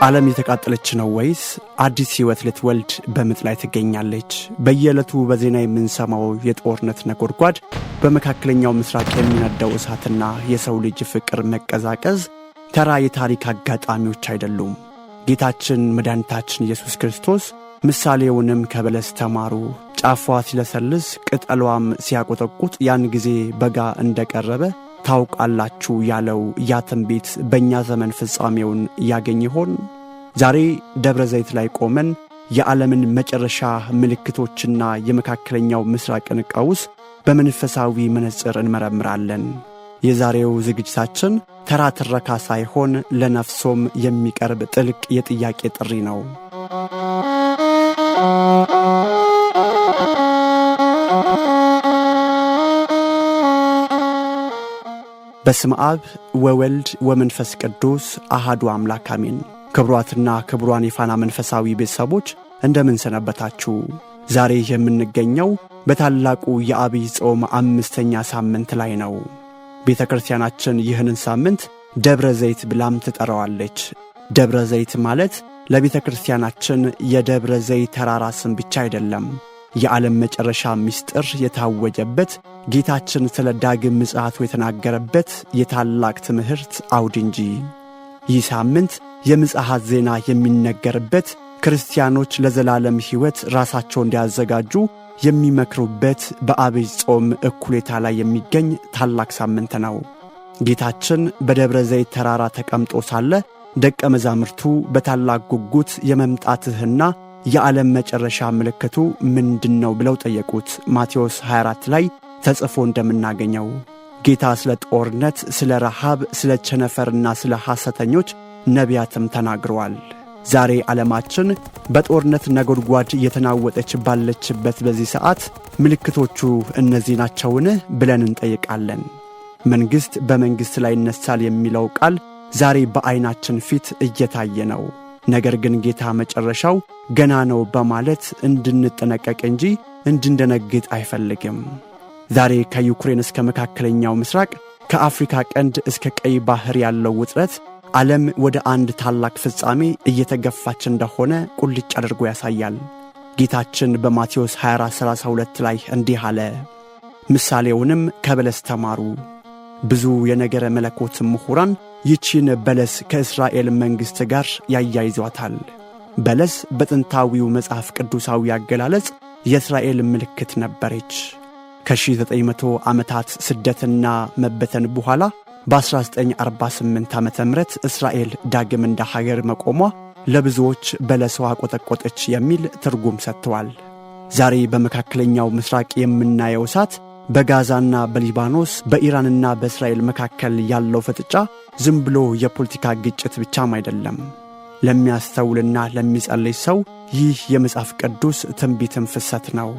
ዓለም የተቃጠለች ነው ወይስ አዲስ ሕይወት ልትወልድ በምጥ ላይ ትገኛለች? በየዕለቱ በዜና የምንሰማው የጦርነት ነጎድጓድ፣ በመካከለኛው ምስራቅ የሚነደው እሳትና የሰው ልጅ ፍቅር መቀዛቀዝ ተራ የታሪክ አጋጣሚዎች አይደሉም። ጌታችን መድኃኒታችን ኢየሱስ ክርስቶስ ምሳሌውንም ከበለስ ተማሩ፣ ጫፏ ሲለሰልስ ቅጠሏም ሲያቆጠቁጥ ያን ጊዜ በጋ እንደቀረበ ታውቃላችሁ ያለው ያ ትንቢት በእኛ ዘመን ፍጻሜውን ያገኝ ይሆን? ዛሬ ደብረ ዘይት ላይ ቆመን የዓለምን መጨረሻ ምልክቶችና የመካከለኛው ምስራቅን ቀውስ በመንፈሳዊ መነጽር እንመረምራለን። የዛሬው ዝግጅታችን ተራ ትረካ ሳይሆን ለነፍሶም የሚቀርብ ጥልቅ የጥያቄ ጥሪ ነው። በስመ አብ ወወልድ ወመንፈስ ቅዱስ አሐዱ አምላክ አሜን። ክቡራትና ክቡራን የፋና መንፈሳዊ ቤተሰቦች እንደምን ሰነበታችሁ? ዛሬ የምንገኘው በታላቁ የዐቢይ ጾም 5ኛ ሳምንት ላይ ነው። ቤተ ክርስቲያናችን ይህንን ሳምንት ደብረ ዘይት ብላም ትጠራዋለች። ደብረ ዘይት ማለት ለቤተ ክርስቲያናችን የደብረ ዘይት ተራራ ስም ብቻ አይደለም፣ የዓለም መጨረሻ ምስጢር የታወጀበት፣ ጌታችን ስለ ዳግም ምጽአቱ የተናገረበት የታላቅ ትምህርት አውድ እንጂ። ይህ ሳምንት የምጽአት ዜና የሚነገርበት፣ ክርስቲያኖች ለዘላለም ሕይወት ራሳቸውን እንዲያዘጋጁ የሚመክሩበት በዐቢይ ጾም እኩሌታ ላይ የሚገኝ ታላቅ ሳምንት ነው። ጌታችን በደብረ ዘይት ተራራ ተቀምጦ ሳለ ደቀ መዛሙርቱ በታላቅ ጉጉት የመምጣትህና የዓለም መጨረሻ ምልክቱ ምንድነው ብለው ጠየቁት። ማቴዎስ 24 ላይ ተጽፎ እንደምናገኘው ጌታ ስለ ጦርነት፣ ስለ ረሃብ፣ ስለ ቸነፈርና ስለ ሐሰተኞች ነቢያትም ተናግረዋል። ዛሬ ዓለማችን በጦርነት ነጎድጓድ እየተናወጠች ባለችበት በዚህ ሰዓት ምልክቶቹ እነዚህ ናቸውን ብለን እንጠይቃለን። መንግሥት በመንግሥት ላይ ይነሳል የሚለው ቃል ዛሬ በዐይናችን ፊት እየታየ ነው። ነገር ግን ጌታ መጨረሻው ገና ነው በማለት እንድንጠነቀቅ እንጂ እንድንደነግጥ አይፈልግም። ዛሬ ከዩክሬን እስከ መካከለኛው ምስራቅ፣ ከአፍሪካ ቀንድ እስከ ቀይ ባሕር ያለው ውጥረት ዓለም ወደ አንድ ታላቅ ፍጻሜ እየተገፋች እንደሆነ ቁልጭ አድርጎ ያሳያል። ጌታችን በማቴዎስ 24:32 ላይ እንዲህ አለ፣ ምሳሌውንም ከበለስ ተማሩ። ብዙ የነገረ መለኮት ምሁራን ይቺን በለስ ከእስራኤል መንግሥት ጋር ያያይዟታል። በለስ በጥንታዊው መጽሐፍ ቅዱሳዊ አገላለጽ የእስራኤል ምልክት ነበረች። ከ1900 ዓመታት ስደትና መበተን በኋላ በ1948 ዓመተ ምህረት እስራኤል ዳግም እንደ ሀገር መቆሟ ለብዙዎች በለሷ ቆጠቆጠች የሚል ትርጉም ሰጥተዋል። ዛሬ በመካከለኛው ምስራቅ የምናየው እሳት፣ በጋዛና በሊባኖስ፣ በኢራንና በእስራኤል መካከል ያለው ፍጥጫ ዝም ብሎ የፖለቲካ ግጭት ብቻም አይደለም። ለሚያስተውልና ለሚጸልይ ሰው ይህ የመጽሐፍ ቅዱስ ትንቢትም ፍሰት ነው።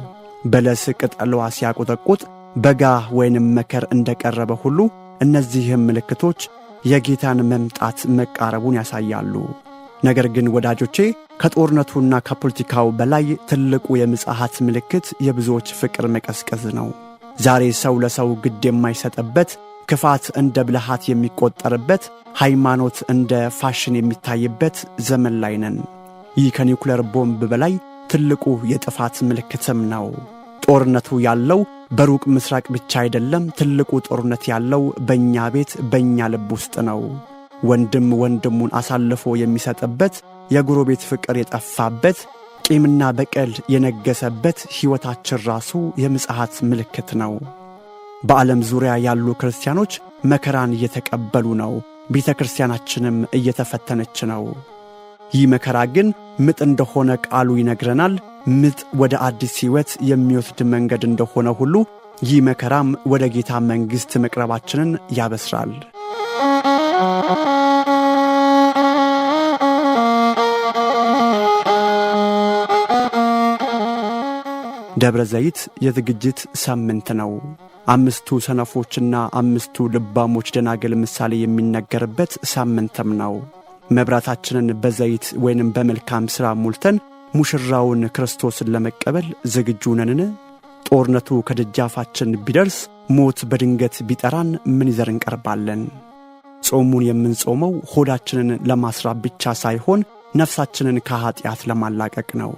በለስ ቅጠሏ ሲያቆጠቁጥ በጋ ወይንም መከር እንደቀረበ ሁሉ እነዚህም ምልክቶች የጌታን መምጣት መቃረቡን ያሳያሉ። ነገር ግን ወዳጆቼ፣ ከጦርነቱና ከፖለቲካው በላይ ትልቁ የምጽአት ምልክት የብዙዎች ፍቅር መቀዝቀዝ ነው። ዛሬ ሰው ለሰው ግድ የማይሰጥበት፣ ክፋት እንደ ብልሃት የሚቆጠርበት፣ ሃይማኖት እንደ ፋሽን የሚታይበት ዘመን ላይ ነን። ይህ ከኒውክሌር ቦምብ በላይ ትልቁ የጥፋት ምልክትም ነው። ጦርነቱ ያለው በሩቅ ምስራቅ ብቻ አይደለም። ትልቁ ጦርነት ያለው በእኛ ቤት፣ በእኛ ልብ ውስጥ ነው። ወንድም ወንድሙን አሳልፎ የሚሰጥበት፣ የጎረቤት ፍቅር የጠፋበት፣ ቂምና በቀል የነገሰበት ሕይወታችን ራሱ የምጽአት ምልክት ነው። በዓለም ዙሪያ ያሉ ክርስቲያኖች መከራን እየተቀበሉ ነው። ቤተ ክርስቲያናችንም እየተፈተነች ነው። ይህ መከራ ግን ምጥ እንደሆነ ቃሉ ይነግረናል። ምጥ ወደ አዲስ ሕይወት የሚወስድ መንገድ እንደሆነ ሁሉ ይህ መከራም ወደ ጌታ መንግሥት መቅረባችንን ያበስራል። ደብረ ዘይት የዝግጅት ሳምንት ነው። 5ቱ ሰነፎችና 5ቱ ልባሞች ደናግል ምሳሌ የሚነገርበት ሳምንትም ነው። መብራታችንን በዘይት ወይንም በመልካም ሥራ ሞልተን ሙሽራውን ክርስቶስን ለመቀበል ዝግጁ ነንን? ጦርነቱ ከደጃፋችን ቢደርስ፣ ሞት በድንገት ቢጠራን ምን ይዘን እንቀርባለን? ጾሙን የምንጾመው ሆዳችንን ለማስራብ ብቻ ሳይሆን ነፍሳችንን ከኃጢአት ለማላቀቅ ነው።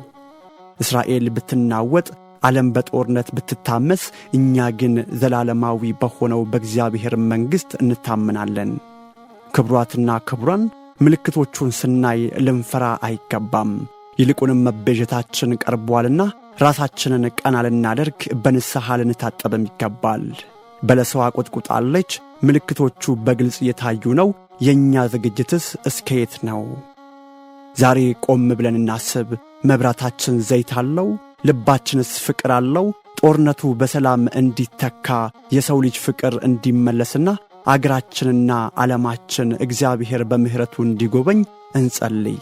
እስራኤል ብትናወጥ ዓለም በጦርነት ብትታመስ እኛ ግን ዘላለማዊ በሆነው በእግዚአብሔር መንግሥት እንታመናለን። ክብሯትና ክብሯን ምልክቶቹን ስናይ ልንፈራ አይገባም። ይልቁንም መቤዠታችን ቀርቧልና ራሳችንን ቀና ልናደርግ በንስሐ ልንታጠብም ይገባል። በለሰዋ ቁጥቁጣለች፣ ምልክቶቹ በግልጽ የታዩ ነው። የእኛ ዝግጅትስ እስከየት ነው? ዛሬ ቆም ብለን እናስብ። መብራታችን ዘይት አለው? ልባችንስ ፍቅር አለው? ጦርነቱ በሰላም እንዲተካ የሰው ልጅ ፍቅር እንዲመለስና አገራችንና ዓለማችን እግዚአብሔር በምህረቱ እንዲጎበኝ እንጸልይ።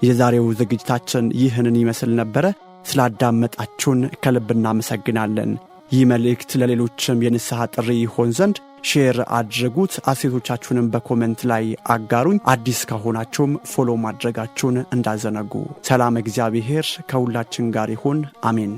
የዛሬው ዝግጅታችን ይህንን ይመስል ነበረ። ስላዳመጣችሁን ከልብ እናመሰግናለን። ይህ መልእክት ለሌሎችም የንስሐ ጥሪ ይሆን ዘንድ ሼር አድርጉት። አስተያየቶቻችሁንም በኮሜንት ላይ አጋሩኝ። አዲስ ከሆናችሁም ፎሎ ማድረጋችሁን እንዳዘነጉ። ሰላም እግዚአብሔር ከሁላችን ጋር ይሁን። አሜን።